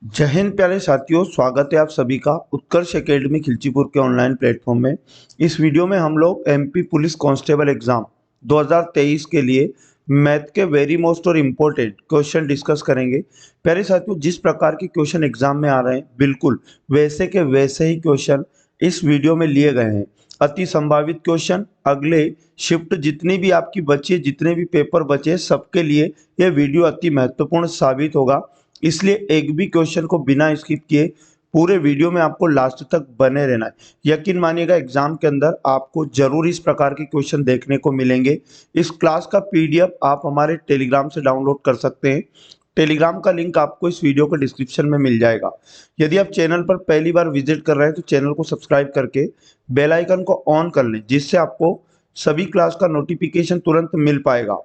जय हिंद प्यारे साथियों, स्वागत है आप सभी का उत्कर्ष एकेडमी खिलचीपुर के ऑनलाइन प्लेटफॉर्म में। इस वीडियो में हम लोग एमपी पुलिस कांस्टेबल एग्जाम 2023 के लिए मैथ के वेरी मोस्ट और इम्पोर्टेंट क्वेश्चन डिस्कस करेंगे। प्यारे साथियों, जिस प्रकार के क्वेश्चन एग्जाम में आ रहे हैं बिल्कुल वैसे के वैसे ही क्वेश्चन इस वीडियो में लिए गए हैं। अति संभावित क्वेश्चन, अगले शिफ्ट जितनी भी आपकी बची है, जितने भी पेपर बचे सबके लिए यह वीडियो अति महत्वपूर्ण साबित होगा। इसलिए एक भी क्वेश्चन को बिना स्किप किए पूरे वीडियो में आपको लास्ट तक बने रहना है। यकीन मानिएगा एग्जाम के अंदर आपको जरूर इस प्रकार के क्वेश्चन देखने को मिलेंगे। इस क्लास का पीडीएफ आप हमारे टेलीग्राम से डाउनलोड कर सकते हैं। टेलीग्राम का लिंक आपको इस वीडियो के डिस्क्रिप्शन में मिल जाएगा। यदि आप चैनल पर पहली बार विजिट कर रहे हैं तो चैनल को सब्सक्राइब करके बेल आइकन को ऑन कर लें, जिससे आपको सभी क्लास का नोटिफिकेशन तुरंत मिल पाएगा।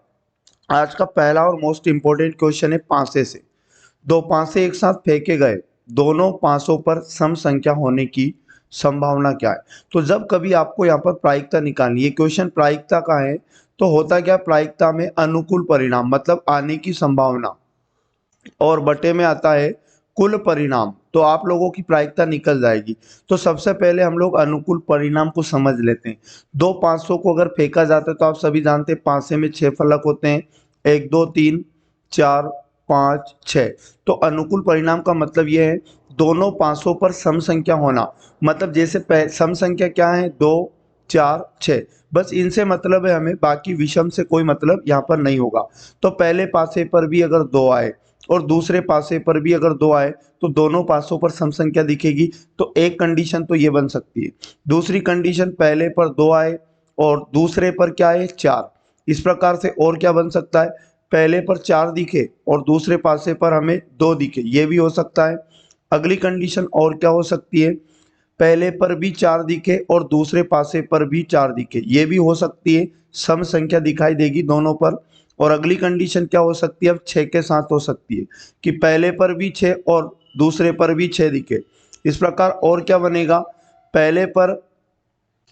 आज का पहला और मोस्ट इंपॉर्टेंट क्वेश्चन है पांसे से। दो पांसे एक साथ फेंके गए, दोनों पांसों पर सम संख्या होने की संभावना क्या है। तो जब कभी आपको यहाँ पर प्रायिकता निकालनी है, क्वेश्चन प्रायिकता का है, तो होता क्या, प्रायिकता में अनुकूल परिणाम मतलब आने की संभावना और बटे में आता है कुल परिणाम, तो आप लोगों की प्रायिकता निकल जाएगी। तो सबसे पहले हम लोग अनुकूल परिणाम को समझ लेते हैं। दो पांचों को अगर फेंका जाता है तो आप सभी जानते हैं पांसे में 6 फलक होते हैं, 1 2 3 4 5 6। तो अनुकूल परिणाम का मतलब यह है दोनों पांचों पर सम संख्या होना। मतलब जैसे सम संख्या क्या है, 2 4 6, बस इनसे मतलब है हमें, बाकी विषम से कोई मतलब यहाँ पर नहीं होगा। तो पहले पासे पर भी अगर 2 आए और दूसरे पासे पर भी अगर 2 आए तो दोनों पासों पर सम संख्या दिखेगी। तो एक कंडीशन तो ये बन सकती है। दूसरी कंडीशन, पहले पर 2 आए और दूसरे पर क्या है, 4। इस प्रकार से और क्या बन सकता है, पहले पर 4 दिखे और दूसरे पासे पर हमें 2 दिखे, ये भी हो सकता है। अगली कंडीशन और क्या हो सकती है, पहले पर भी 4 दिखे और दूसरे पासे पर भी 4 दिखे, ये भी हो सकती है। सम संख्या दिखाई देगी दोनों पर। और अगली कंडीशन क्या हो सकती है, अब 6 के साथ हो सकती है कि पहले पर भी 6 और दूसरे पर भी 6 दिखे। इस प्रकार और क्या बनेगा, पहले पर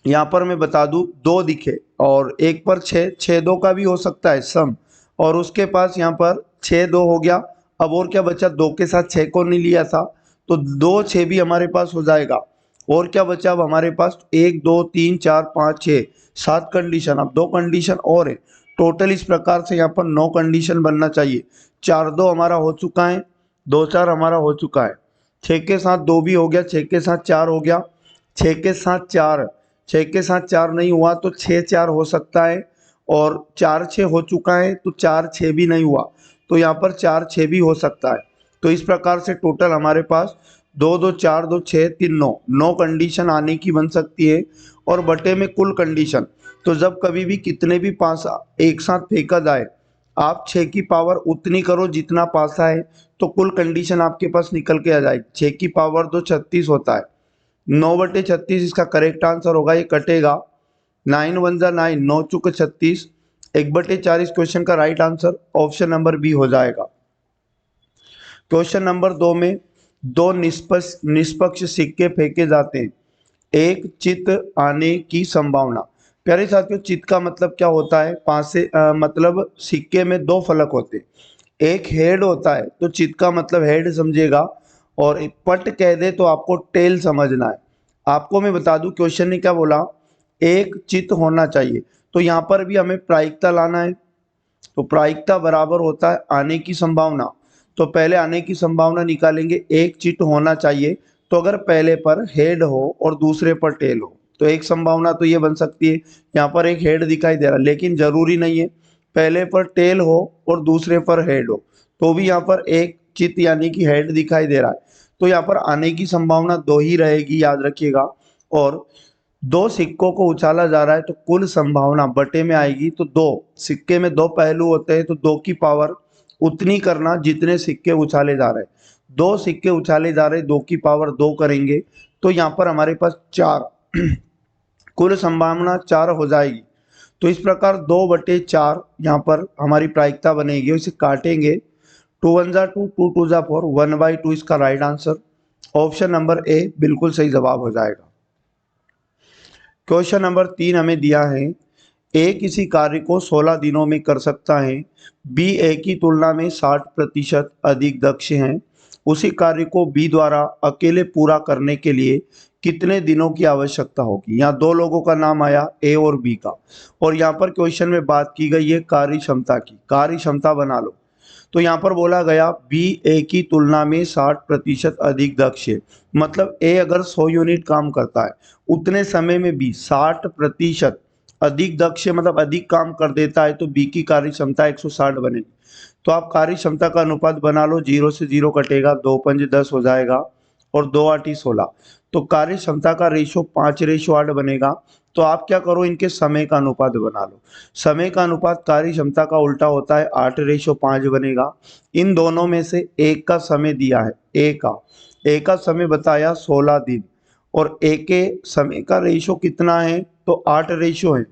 यहाँ पर मैं बता दूं 2 दिखे और एक पर 6, 6 2 का भी हो सकता है सम, और उसके पास यहाँ पर 6 2 हो गया। अब और क्या बचा, 2 के साथ 6 को नहीं लिया था तो 2 6 भी हमारे पास हो जाएगा। और क्या बचा अब हमारे पास, 1 2 3 4 5 6 7 कंडीशन, अब 2 कंडीशन और है। टोटल इस प्रकार से यहाँ पर 9 कंडीशन बनना चाहिए। 4 2 हमारा हो चुका है, 2 4 हमारा हो चुका है, 6 के साथ 2 भी हो गया, 6 के साथ 4 हो गया, 6 के साथ 4, 6 के साथ 4 नहीं हुआ तो 6 4 हो सकता है, और 4 6 हो चुका है तो 4 6 भी नहीं हुआ, तो यहाँ पर 4 6 भी हो सकता है। तो इस प्रकार से टोटल हमारे पास 2 2 4 2 6 3 9, 9 कंडीशन आने की बन सकती है। और बटे में कुल कंडीशन, तो जब कभी भी कितने भी पासा एक साथ फेंका जाए, आप 6 की पावर उतनी करो जितना पासा है, तो कुल कंडीशन आपके पास निकल के आ जाएगी। 6 की पावर तो 36 होता है, 9/36 इसका करेक्ट आंसर होगा, ये कटेगा। 9 1 जा 9, 9 चुके 36, 1/4 इस क्वेश्चन का right answer option number B हो जाएगा। क्वेश्चन नंबर 2 में दो निष्पक्ष निष्पक्ष सिक्के फेंके जाते हैं, एक चित आने की संभावना। प्यारे साथियों, चित का मतलब क्या होता है, पासे मतलब सिक्के में 2 फलक होते हैं, एक हेड होता है तो चित का मतलब हेड समझिएगा, और पट कह दे तो आपको टेल समझना है। आपको मैं बता दूं क्वेश्चन ने क्या बोला, एक चित होना चाहिए, तो यहाँ पर भी हमें प्रायिकता लाना है। तो प्रायिकता बराबर होता है आने की संभावना। तो पहले आने की संभावना निकालेंगे, एक चिट होना चाहिए, तो अगर पहले पर हेड हो और दूसरे पर टेल हो तो एक संभावना तो ये बन सकती है। यहाँ पर एक हेड दिखाई दे रहा है, लेकिन जरूरी नहीं है पहले पर टेल हो और दूसरे पर हेड हो, तो भी यहाँ पर एक चित यानी कि हेड दिखाई दे रहा है। तो यहाँ पर आने की संभावना 2 ही रहेगी, याद रखिएगा। और 2 सिक्कों को उछाला जा रहा है तो कुल संभावना बटे में आएगी, तो 2 सिक्के में 2 पहलू होते हैं, तो 2 की पावर उतनी करना जितने सिक्के उछाले जा रहे हैं। 2 सिक्के उछाले जा रहे हैं, 2 की पावर 2 करेंगे तो यहाँ पर हमारे पास 4 कुल संभावना 4 हो जाएगी। तो इस प्रकार 2/4 यहाँ पर हमारी प्रायिकता बनेगी, इसे काटेंगे, 2 1 जा 2, 2 2 जा 4, 1/2 इसका right answer option number A बिल्कुल सही जवाब हो जाएगा। क्वेश्चन नंबर 3 हमें दिया है, ए किसी कार्य को 16 दिनों में कर सकता है, बी ए की तुलना में 60% अधिक दक्ष हैं, उसी कार्य को बी द्वारा अकेले पूरा करने के लिए कितने दिनों की आवश्यकता होगी। यहाँ दो लोगों का नाम आया, ए और बी का, और यहाँ पर क्वेश्चन में बात की गई है कार्य क्षमता की। कार्य क्षमता बना लो। तो यहाँ पर बोला गया बी ए की तुलना में 60% अधिक दक्ष है। मतलब ए अगर 100 यूनिट काम करता है, उतने समय में बी 60% अधिक दक्ष, मतलब अधिक काम कर देता है, तो बी की कार्य क्षमता 160 बनेगी। तो आप कार्य क्षमता का अनुपात बना लो, 0 से 0 कटेगा, 2 पंजे 10 हो जाएगा और 2 आठी 16। तो कार्य क्षमता का रेशो 5:8 बनेगा। तो आप क्या करो, इनके समय का अनुपात बना लो। समय का अनुपात कार्य क्षमता का उल्टा होता है, 8:5 बनेगा। इन दोनों में से एक का समय दिया है, ए का समय बताया 16 दिन, और ए के समय का रेशो कितना है, तो 8 रेशो है।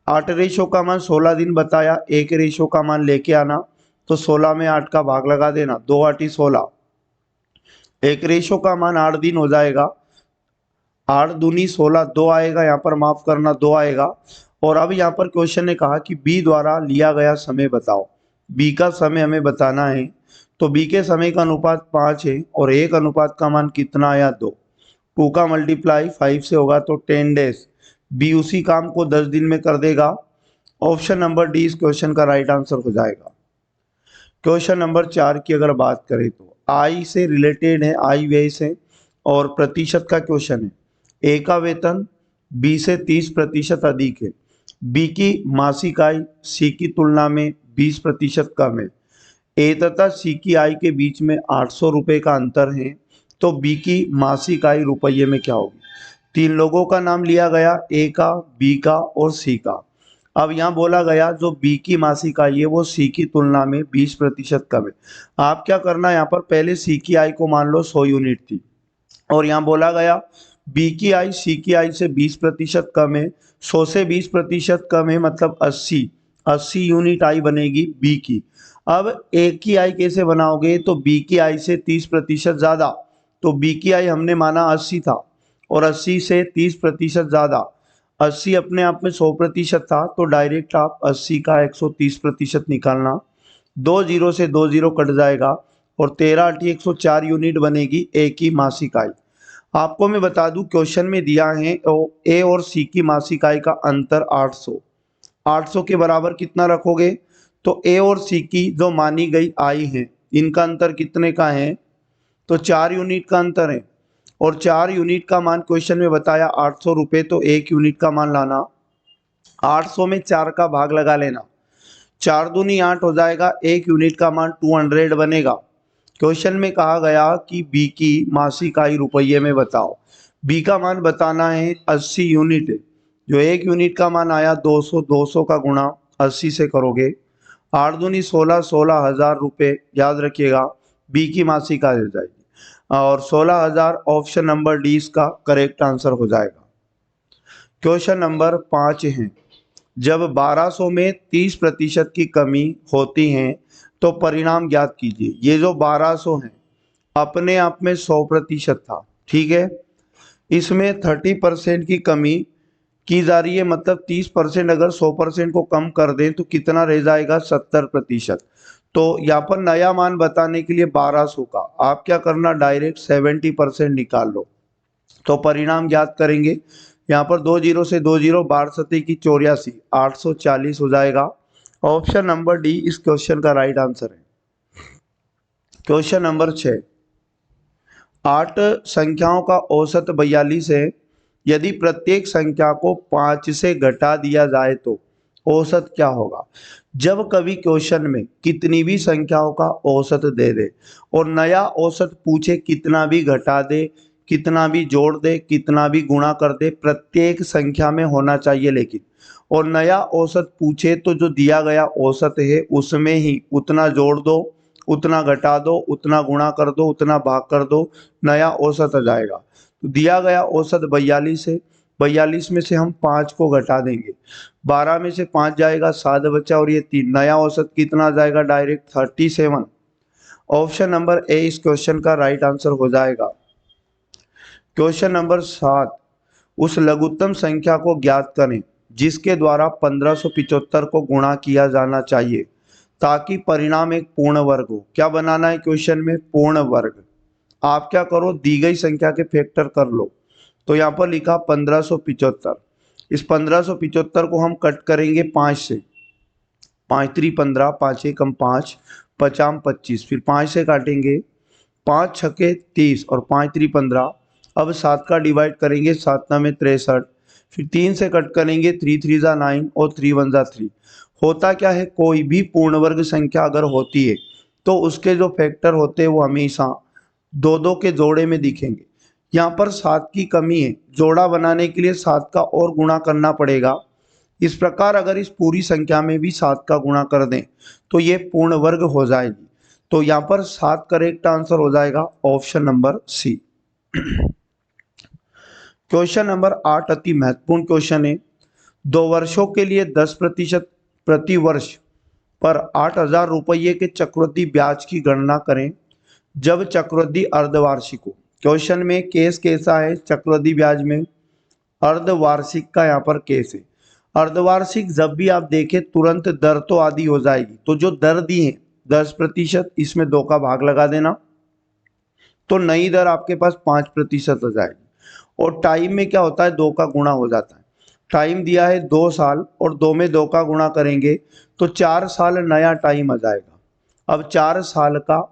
8 रेशो का मान 16 दिन बताया, एक रेशो का मान लेके आना, तो 16 में 8 का भाग लगा देना, 2 आठी 16। एक रेशो का मान 8 दिन हो जाएगा, 8 दूनी 16, 2 आएगा, यहाँ पर माफ करना 2 आएगा। और अब यहाँ पर क्वेश्चन ने कहा कि बी द्वारा लिया गया समय बताओ। बी का समय हमें बताना है, तो बी के समय का अनुपात 5 है और एक अनुपात का मान कितना आया, 2। 2 का मल्टीप्लाई 5 से होगा तो 10 डेज। बी उसी काम को 10 दिन में कर देगा। ऑप्शन नंबर डी इस क्वेश्चन का राइट आंसर हो जाएगा। क्वेश्चन नंबर 4 की अगर बात करें तो आई से रिलेटेड है, आई व्यय से, और प्रतिशत का क्वेश्चन है। ए का वेतन बी से 30% अधिक है। बी की मासिक आय सी की तुलना में 20% कम है। ए तथा सी की आय के बीच में 800 रुपये का अंतर है, तो बी की मासिक आय रुपये में क्या होगी। 3 लोगों का नाम लिया गया, ए का, बी का और सी का। अब यहाँ बोला गया जो बी की मासिक आय है वो सी की तुलना में 20% कम है। आप क्या करना, यहाँ पर पहले सी की आय को मान लो 100 यूनिट थी, और यहाँ बोला गया बी की आय सी की आय से 20% कम है। 100 से 20% कम है, मतलब 80 यूनिट आय बनेगी बी की। अब ए की आय कैसे बनाओगे, तो बी की आय से 30% ज़्यादा, तो बी की आय हमने माना 80 था, और 80 से 30% ज़्यादा, 80 अपने आप में 100% था, तो डायरेक्ट आप 80 का 130% निकालना। 2 जीरो से 2 जीरो कट जाएगा, और 13 आठी 104 यूनिट बनेगी ए की मासिक आय। आपको मैं बता दूं क्वेश्चन में दिया है ए और सी की मासिक आय का अंतर 800 के बराबर कितना रखोगे, तो ए और सी की जो मानी गई आय है इनका अंतर कितने का है, तो 4 यूनिट का अंतर है, और 4 यूनिट का मान क्वेश्चन में बताया 800 रुपये, तो 1 यूनिट का मान लाना, 800 में 4 का भाग लगा लेना, 4 दूनी 8 हो जाएगा, 1 यूनिट का मान 200 बनेगा। क्वेश्चन में कहा गया कि बी की मासिक आय रुपये में बताओ। बी का मान बताना है 80 यूनिट है, जो 1 यूनिट का मान आया 200, 200 का गुणा 80 से करोगे, 8 दूनी 16, 16,000 रुपये, याद रखिएगा बी की मासिक आय हो जाएगी, और 16,000 ऑप्शन नंबर डी इसका करेक्ट आंसर हो जाएगा। क्वेश्चन नंबर 5 है, जब 1200 में 30% की कमी होती है तो परिणाम ज्ञात कीजिए। ये जो 1200 है अपने आप में 100% था, ठीक है, इसमें 30% की कमी की जा रही है, मतलब 30% अगर 100% को कम कर दें तो कितना रह जाएगा, 70%। तो यहाँ पर नया मान बताने के लिए 1200 का आप क्या करना, डायरेक्ट 70% निकाल लो, तो परिणाम ज्ञात करेंगे। यहाँ पर 2 जीरो से 2 जीरो, 12 की 84, 840 हो जाएगा। ऑप्शन नंबर डी इस क्वेश्चन का राइट आंसर है। क्वेश्चन नंबर 6, 8 संख्याओं का औसत 42 है। यदि प्रत्येक संख्या को 5 से घटा दिया जाए तो औसत क्या होगा। जब कभी क्वेश्चन में कितनी भी संख्याओं का औसत दे दे और नया औसत पूछे, कितना भी घटा दे, कितना भी जोड़ दे, कितना भी गुणा कर दे, प्रत्येक संख्या में होना चाहिए लेकिन, और नया औसत पूछे तो जो दिया गया औसत है उसमें ही उतना जोड़ दो, उतना घटा दो, उतना गुणा कर दो, उतना भाग कर दो, नया औसत आ जाएगा। तो दिया गया औसत 42 है, 42 में से हम 5 को घटा देंगे, 12 में से 5 जाएगा, 7 बचा, और ये 3, नया औसत कितना जाएगा, डायरेक्ट 37। ऑप्शन नंबर ए इस क्वेश्चन का राइट आंसर हो जाएगा। क्वेश्चन नंबर 7, उस लघुत्तम संख्या को ज्ञात करें जिसके द्वारा 1575 को गुणा किया जाना चाहिए ताकि परिणाम एक पूर्ण वर्ग हो। क्या बनाना है क्वेश्चन में, पूर्ण वर्ग। आप क्या करो, दी गई संख्या के फैक्टर कर लो। तो यहाँ पर लिखा 1575। इस 1575 को हम कट करेंगे 5 से। 5 3 15, 5 एकम 5, 5 25, फिर 5 से काटेंगे, 5 छके 30 और 5 3 15। अब 7 का डिवाइड करेंगे, 7 में 63, फिर 3 से कट करेंगे, 3 3 जा 9 और 3 1 जा 3। होता क्या है, कोई भी पूर्ण वर्ग संख्या अगर होती है तो उसके जो फैक्टर होते हैं वो हमेशा दो दो के जोड़े में दिखेंगे। यहाँ पर 7 की कमी है, जोड़ा बनाने के लिए 7 का और गुणा करना पड़ेगा। इस प्रकार अगर इस पूरी संख्या में भी 7 का गुणा कर दें तो ये पूर्ण वर्ग हो जाएगी। तो यहाँ पर 7 करेक्ट आंसर हो जाएगा, option number C. Question number 8 अति महत्वपूर्ण क्वेश्चन है। 2 वर्षों के लिए 10% प्रति वर्ष पर 8,000 रुपये के चक्रवृद्धि ब्याज की गणना करें जब चक्रवृद्धि अर्धवार्षिक हो। क्वेश्चन में केस कैसा है, चक्रवृद्धि ब्याज में अर्धवार्षिक का यहाँ पर केस है। अर्धवार्षिक जब भी आप देखें तुरंत दर तो आधी हो जाएगी, तो जो दर दी है 10%, इसमें 2 का भाग लगा देना तो नई दर आपके पास 5% हो जाएगी। और टाइम में क्या होता है, 2 का गुणा हो जाता है। टाइम दिया है 2 साल और 2 में 2 का गुणा करेंगे तो 4 साल नया टाइम आ जाएगा। अब 4 साल का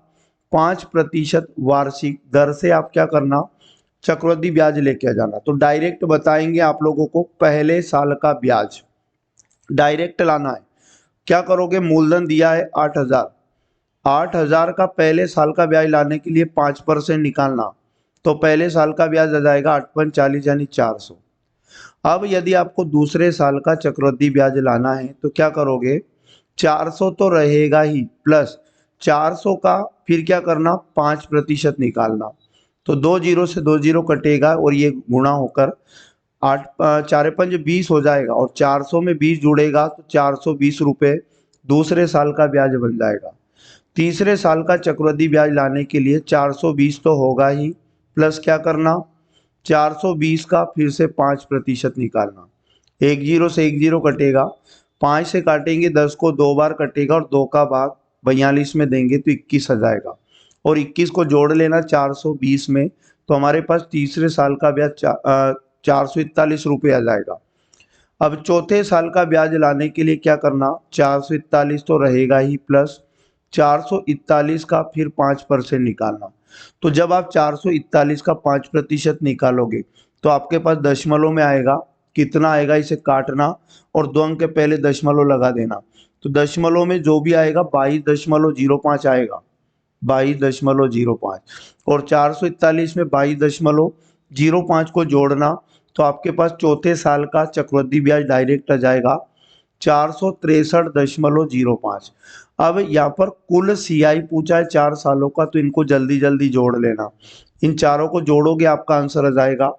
5% वार्षिक दर से आप क्या करना, चक्रवृद्धि ब्याज लेके आ जाना। तो डायरेक्ट बताएंगे आप लोगों को पहले साल का ब्याज डायरेक्ट लाना है। क्या करोगे, मूलधन दिया है 8,000, 8,000 का पहले साल का ब्याज लाने के लिए 5% निकालना, तो पहले साल का ब्याज आ जाएगा 8×5 = 40 यानी 400। अब यदि आपको दूसरे साल का चक्रवृद्धि ब्याज लाना है तो क्या करोगे, 400 तो रहेगा ही, प्लस 400 का फिर क्या करना, 5% निकालना। तो 2 जीरो से 2 जीरो कटेगा और ये गुणा होकर 8 4 5 20 हो जाएगा और 400 में 20 जुड़ेगा तो 420 रुपये दूसरे साल का ब्याज बन जाएगा। तीसरे साल का चक्रवृद्धि ब्याज लाने के लिए 420 तो होगा ही, प्लस क्या करना, 420 का फिर से 5% निकालना। 1 जीरो से 1 जीरो कटेगा, 5 से काटेंगे 10 को 2 बार कटेगा और 2 का भाग 42 में देंगे तो 21 आ जाएगा। और 21 को जोड़ लेना 420 में, तो हमारे पास तीसरे साल का ब्याज 441 रुपये आ जाएगा। अब चौथे साल का ब्याज लाने के लिए क्या करना, 441 तो रहेगा ही, प्लस 441 का फिर 5% निकालना। तो जब आप 441 का 5% निकालोगे तो आपके पास दशमलव में आएगा, कितना आएगा इसे काटना और 2 अंक के पहले दशमलव लगा देना। तो दशमलव में जो भी आएगा 22.05 आएगा, 22.05 और 441 में 22.05 को जोड़ना तो आपके पास चौथे साल का चक्रवृद्धि ब्याज डायरेक्ट आ जाएगा 463.05। अब यहाँ पर कुल सीआई पूछा है 4 सालों का, तो इनको जल्दी जल्दी जोड़ लेना। इन चारों को जोड़ोगे आपका आंसर आ जाएगा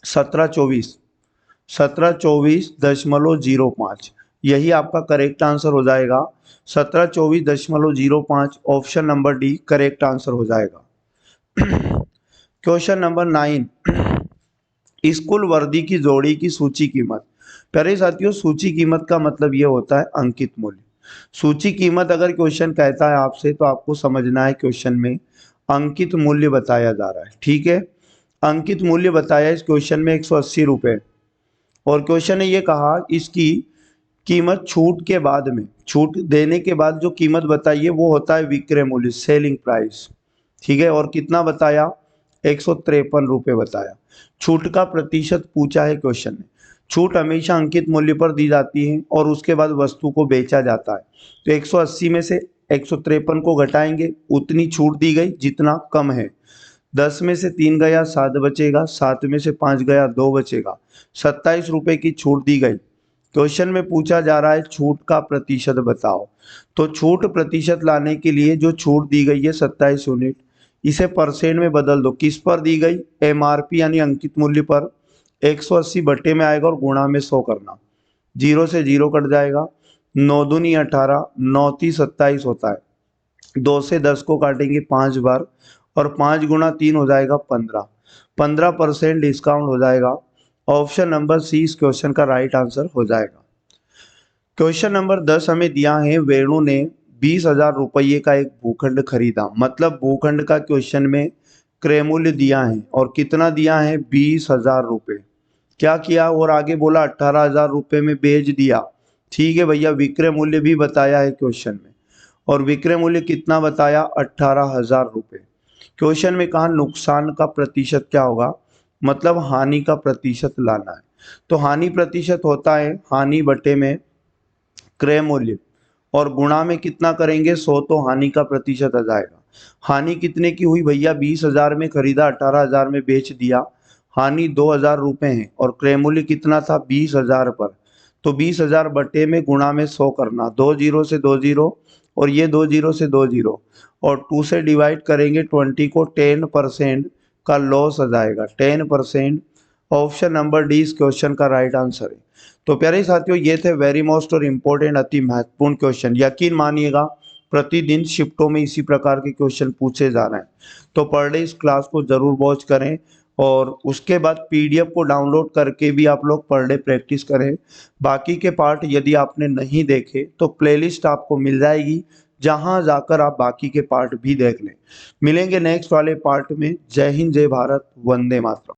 1724.05। यही आपका करेक्ट आंसर हो जाएगा, 1724.05। Option number D correct answer हो जाएगा। क्वेश्चन नंबर 9, स्कूल वर्दी की जोड़ी की सूची कीमत। प्यारे साथियों, सूची कीमत का मतलब ये होता है अंकित मूल्य। सूची कीमत अगर क्वेश्चन कहता है आपसे तो आपको समझना है क्वेश्चन में अंकित मूल्य बताया जा रहा है, ठीक है। अंकित मूल्य बताया इस क्वेश्चन में 180 रुपये, और क्वेश्चन ने ये कहा इसकी कीमत छूट के बाद में, छूट देने के बाद जो कीमत बताइए वो होता है विक्रय मूल्य, सेलिंग प्राइस, ठीक है। और कितना बताया, 153 रुपये बताया। छूट का प्रतिशत पूछा है क्वेश्चन ने। छूट हमेशा अंकित मूल्य पर दी जाती है और उसके बाद वस्तु को बेचा जाता है। तो 180 में से 153 को घटाएंगे, उतनी छूट दी गई जितना कम है। 10 में से 3 गया 7 बचेगा, 7 में से 5 गया 2 बचेगा, 27 रुपये की छूट दी गई। क्वेश्चन में पूछा जा रहा है छूट का प्रतिशत बताओ। तो छूट प्रतिशत लाने के लिए जो छूट दी गई है 27 यूनिट, इसे परसेंट में बदल दो। किस पर दी गई, एमआरपी यानी अंकित मूल्य पर। 180 बट्टे में आएगा और गुणा में 100 करना, 0 से 0 कट जाएगा। 9 दूनी 18, 9 तीस 27 होता है। 2 से 10 को काटेंगे 5 बार और 5 गुणा 3 हो जाएगा 15। 15% डिस्काउंट हो जाएगा। ऑप्शन नंबर सी इस क्वेश्चन का राइट आंसर हो जाएगा। क्वेश्चन नंबर 10 हमें दिया है, वेणु ने 20,000 रुपये का एक भूखंड खरीदा। मतलब भूखंड का क्वेश्चन में क्रय मूल्य दिया है और कितना दिया है 20,000 रुपये। क्या किया और आगे बोला 18,000 रुपये में बेच दिया। ठीक है भैया, विक्रय मूल्य भी बताया है क्वेश्चन में और विक्रय मूल्य कितना बताया 18,000 रुपये। क्वेश्चन में कहा नुकसान का प्रतिशत क्या होगा, मतलब हानि का प्रतिशत लाना है। तो हानि प्रतिशत होता है हानि बटे में क्रय मूल्य और गुणा में कितना करेंगे 100, तो हानि का प्रतिशत आ जाएगा। हानि कितने की हुई भैया, 20,000 में खरीदा 18,000 में बेच दिया, हानि 2,000 रुपये है और क्रय मूल्य कितना था 20,000 पर। तो 20,000 बटे में गुणा में 100 करना, 2 जीरो से 2 जीरो और ये 2 जीरो से 2 जीरो और 2 से डिवाइड करेंगे 20 को, 10% का लॉस आ जाएगा, 10%। ऑप्शन नंबर डी इस क्वेश्चन का राइट आंसर है। तो प्यारे साथियों, ये थे वेरी मोस्ट और इम्पोर्टेंट अति महत्वपूर्ण क्वेश्चन। यकीन मानिएगा प्रतिदिन शिफ्टों में इसी प्रकार के क्वेश्चन पूछे जा रहे हैं। तो पर डे इस क्लास को जरूर वॉच करें और उसके बाद पीडीएफ को डाउनलोड करके भी आप लोग पर डे प्रैक्टिस करें। बाकी के पार्ट यदि आपने नहीं देखे तो प्लेलिस्ट आपको मिल जाएगी, जहां जाकर आप बाकी के पार्ट भी देख लें। मिलेंगे नेक्स्ट वाले पार्ट में। जय हिंद, जय भारत, वंदे मातरम।